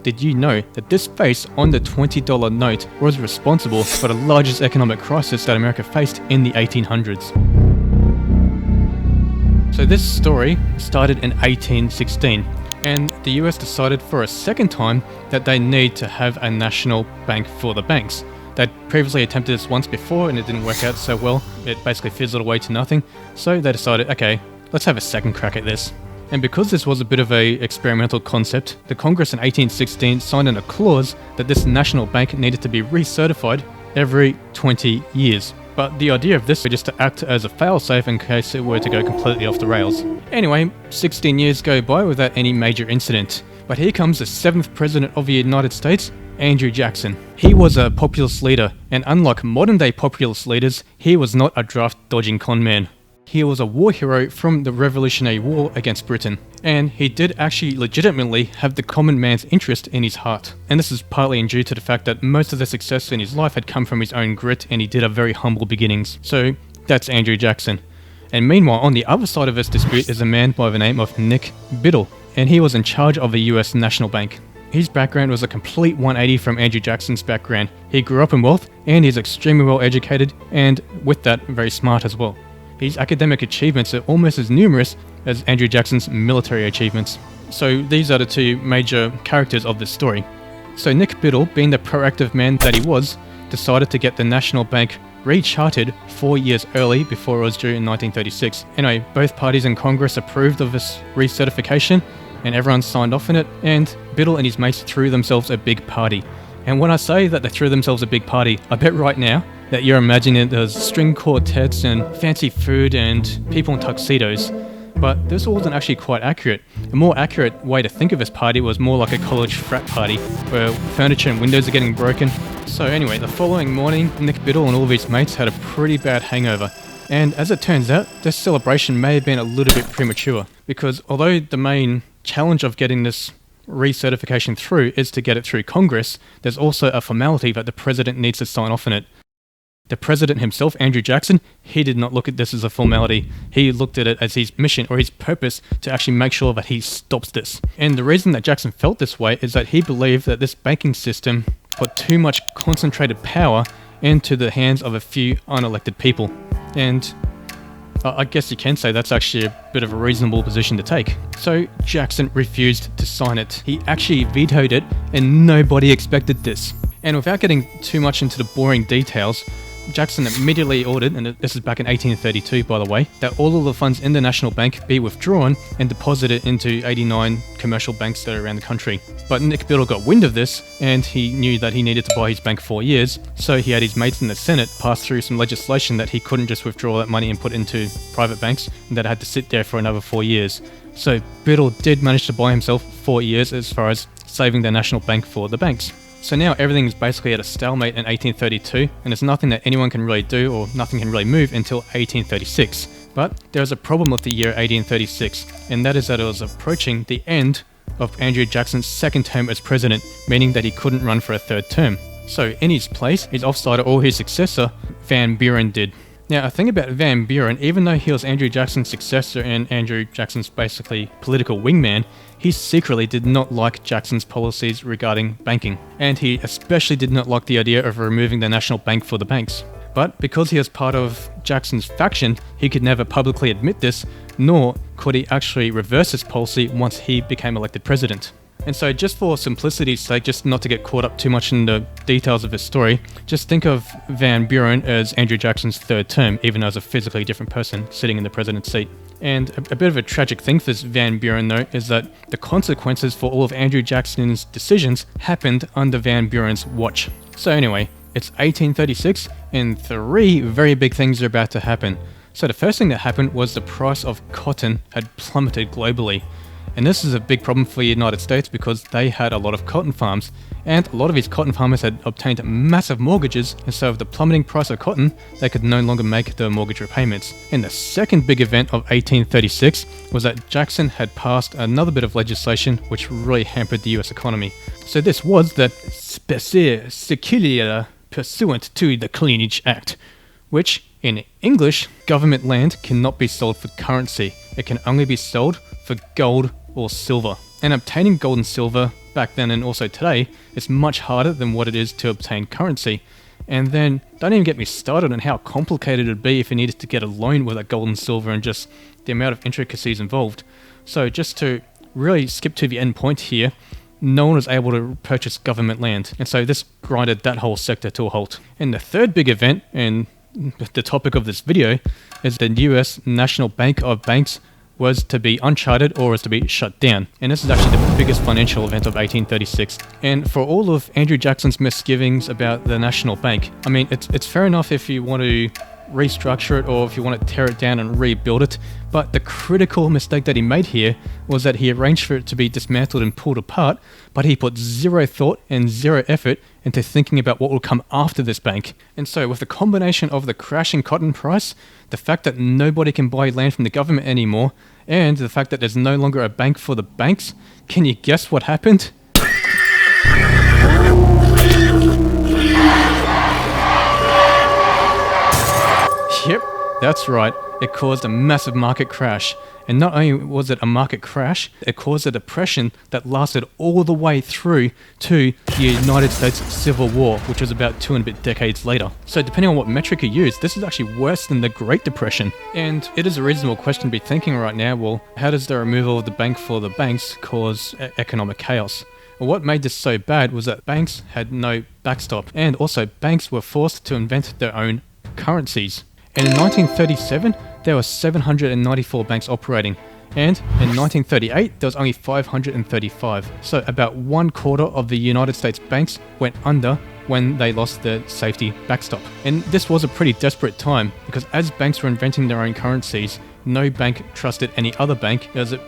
Did you know that this face on the $20 note was responsible for the largest economic crisis that America faced in the 1800s? So this story started in 1816, and the US decided for a second time that they need to have a national bank for the banks. They'd previously attempted this once before and it didn't work out so well. It basically fizzled away to nothing. So they decided, okay, let's have a second crack at this. And because this was a bit of an experimental concept, the Congress in 1816 signed in a clause that this national bank needed to be recertified every 20 years. But the idea of this was just to act as a failsafe in case it were to go completely off the rails. Anyway, 16 years go by without any major incident. But here comes the 7th President of the United States, Andrew Jackson. He was a populist leader, and unlike modern-day populist leaders, he was not a draft-dodging conman. He was a war hero from the Revolutionary War against Britain, and he did actually legitimately have the common man's interest in his heart. And this is partly due to the fact that most of the success in his life had come from his own grit, and he did have very humble beginnings. So that's Andrew Jackson. And meanwhile, on the other side of this dispute is a man by the name of Nick Biddle, and he was in charge of the US National Bank. His background was a complete 180 from Andrew Jackson's background. He grew up in wealth, and he's extremely well educated, and with that, very smart as well. His academic achievements are almost as numerous as Andrew Jackson's military achievements. So these are the two major characters of this story. So Nick Biddle, being the proactive man that he was, decided to get the National Bank recharted 4 years early before it was due in 1936. Anyway, both parties in Congress approved of this recertification and everyone signed off on it, and Biddle and his mates threw themselves a big party. And when I say that they threw themselves a big party, I bet right now that you're imagining there's string quartets and fancy food and people in tuxedos. But this wasn't actually quite accurate. A more accurate way to think of this party was more like a college frat party, where furniture and windows are getting broken. So anyway, the following morning, Nick Biddle and all of his mates had a pretty bad hangover. And as it turns out, this celebration may have been a little bit premature, because although the main challenge of getting this recertification through is to get it through Congress, there's also a formality that the president needs to sign off on it. The president himself, Andrew Jackson, he did not look at this as a formality. He looked at it as his mission or his purpose to actually make sure that he stops this. And the reason that Jackson felt this way is that he believed that this banking system put too much concentrated power into the hands of a few unelected people. And I guess you can say that's actually a bit of a reasonable position to take. So Jackson refused to sign it. He actually vetoed it, and nobody expected this. And without getting too much into the boring details, Jackson immediately ordered, and this is back in 1832 by the way, that all of the funds in the National Bank be withdrawn and deposited into 89 commercial banks that are around the country. But Nick Biddle got wind of this, and he knew that he needed to buy his bank 4 years, so he had his mates in the Senate pass through some legislation that he couldn't just withdraw that money and put into private banks, and that it had to sit there for another 4 years. So Biddle did manage to buy himself 4 years as far as saving the National Bank for the banks. So now everything is basically at a stalemate in 1832, and there's nothing that anyone can really do or nothing can really move until 1836. But there's a problem with the year 1836, and that is that it was approaching the end of Andrew Jackson's second term as president, meaning that he couldn't run for a third term. So in his place, his offsider or his successor, Van Buren, did. Now, a thing about Van Buren, even though he was Andrew Jackson's successor and Andrew Jackson's basically political wingman, he secretly did not like Jackson's policies regarding banking. And he especially did not like the idea of removing the National Bank for the banks. But because he was part of Jackson's faction, he could never publicly admit this, nor could he actually reverse his policy once he became elected president. And so just for simplicity's sake, just not to get caught up too much in the details of his story, just think of Van Buren as Andrew Jackson's third term, even as a physically different person sitting in the president's seat. And a bit of a tragic thing for this Van Buren though, is that the consequences for all of Andrew Jackson's decisions happened under Van Buren's watch. So anyway, it's 1836, and 3 very big things are about to happen. So the first thing that happened was the price of cotton had plummeted globally. And this is a big problem for the United States because they had a lot of cotton farms, and a lot of these cotton farmers had obtained massive mortgages, and so with the plummeting price of cotton, they could no longer make the mortgage repayments. And the second big event of 1836 was that Jackson had passed another bit of legislation which really hampered the US economy. So this was the Specie Secular pursuant to the Cleanage Act, which, in English, government land cannot be sold for currency. It can only be sold for gold or silver. And obtaining gold and silver back then and also today is much harder than what it is to obtain currency. And then don't even get me started on how complicated it would be if you needed to get a loan with that gold and silver and just the amount of intricacies involved. So just to really skip to the end point here, no one was able to purchase government land, and so this grinded that whole sector to a halt. And the third big event, and the topic of this video, is the US National Bank of Banks was to be uncharted or was to be shut down. And this is actually the biggest financial event of 1836. And for all of Andrew Jackson's misgivings about the National Bank, I mean, it's fair enough if you want to restructure it or if you want to tear it down and rebuild it, but the critical mistake that he made here was that he arranged for it to be dismantled and pulled apart, but he put zero thought and zero effort into thinking about what will come after this bank. And so with the combination of the crashing cotton price, the fact that nobody can buy land from the government anymore, and the fact that there's no longer a bank for the banks, can you guess what happened? Yep, that's right. It caused a massive market crash. And not only was it a market crash, it caused a depression that lasted all the way through to the United States Civil War, which was about 2 and a bit decades later. So depending on what metric you use, this is actually worse than the Great Depression. And it is a reasonable question to be thinking right now, well, how does the removal of the bank for the banks cause economic chaos? Well, what made this so bad was that banks had no backstop, and also banks were forced to invent their own currencies. And in 1937, there were 794 banks operating, and in 1938, there was only 535. So about 1/4 of the United States banks went under when they lost their safety backstop. And this was a pretty desperate time, because as banks were inventing their own currencies, no bank trusted any other bank. There was a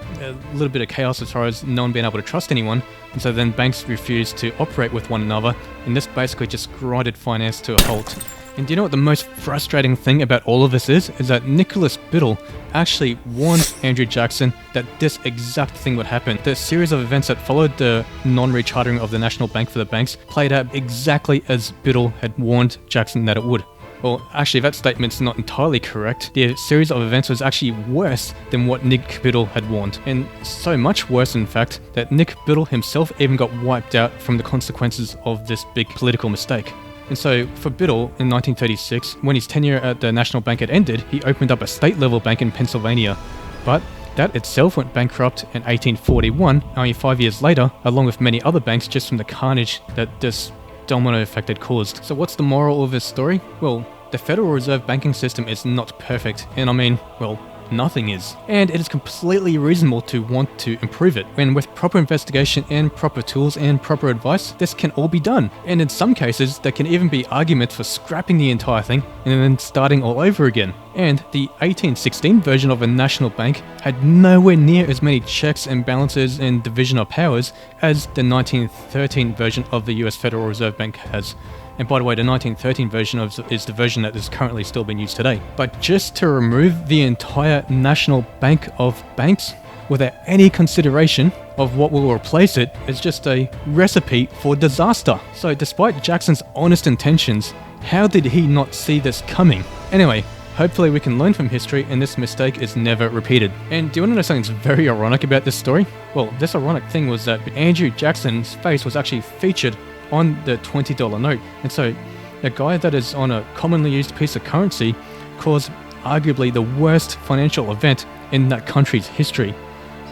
little bit of chaos as far as no one being able to trust anyone, and so then banks refused to operate with one another, and this basically just grinded finance to a halt. And do you know what the most frustrating thing about all of this is? Is that Nicholas Biddle actually warned Andrew Jackson that this exact thing would happen. The series of events that followed the non-rechartering of the National Bank for the banks played out exactly as Biddle had warned Jackson that it would. Well, actually, that statement's not entirely correct. The series of events was actually worse than what Nick Biddle had warned. And so much worse, in fact, that Nick Biddle himself even got wiped out from the consequences of this big political mistake. And so for Biddle in 1936, when his tenure at the National Bank had ended, he opened up a state-level bank in Pennsylvania. But that itself went bankrupt in 1841, only 5 years later, along with many other banks, just from the carnage that this domino effect had caused. So what's the moral of this story? Well, the Federal Reserve banking system is not perfect, and I mean, well, nothing is. And it is completely reasonable to want to improve it. And with proper investigation and proper tools and proper advice, this can all be done. And in some cases, there can even be arguments for scrapping the entire thing and then starting all over again. And the 1816 version of a national bank had nowhere near as many checks and balances and division of powers as the 1913 version of the US Federal Reserve Bank has. And by the way, the 1913 version is the version that is currently still being used today. But just to remove the entire National Bank of Banks without any consideration of what will replace it is just a recipe for disaster. So despite Jackson's honest intentions, how did he not see this coming? Anyway, hopefully we can learn from history and this mistake is never repeated. And do you want to know something that's very ironic about this story? Well, this ironic thing was that Andrew Jackson's face was actually featured on the $20 note. And so a guy that is on a commonly used piece of currency caused arguably the worst financial event in that country's history.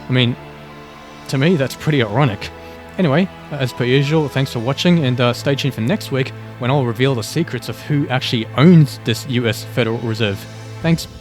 I mean, to me, that's pretty ironic. Anyway, as per usual, thanks for watching, and stay tuned for next week when I'll reveal the secrets of who actually owns this US Federal Reserve. Thanks.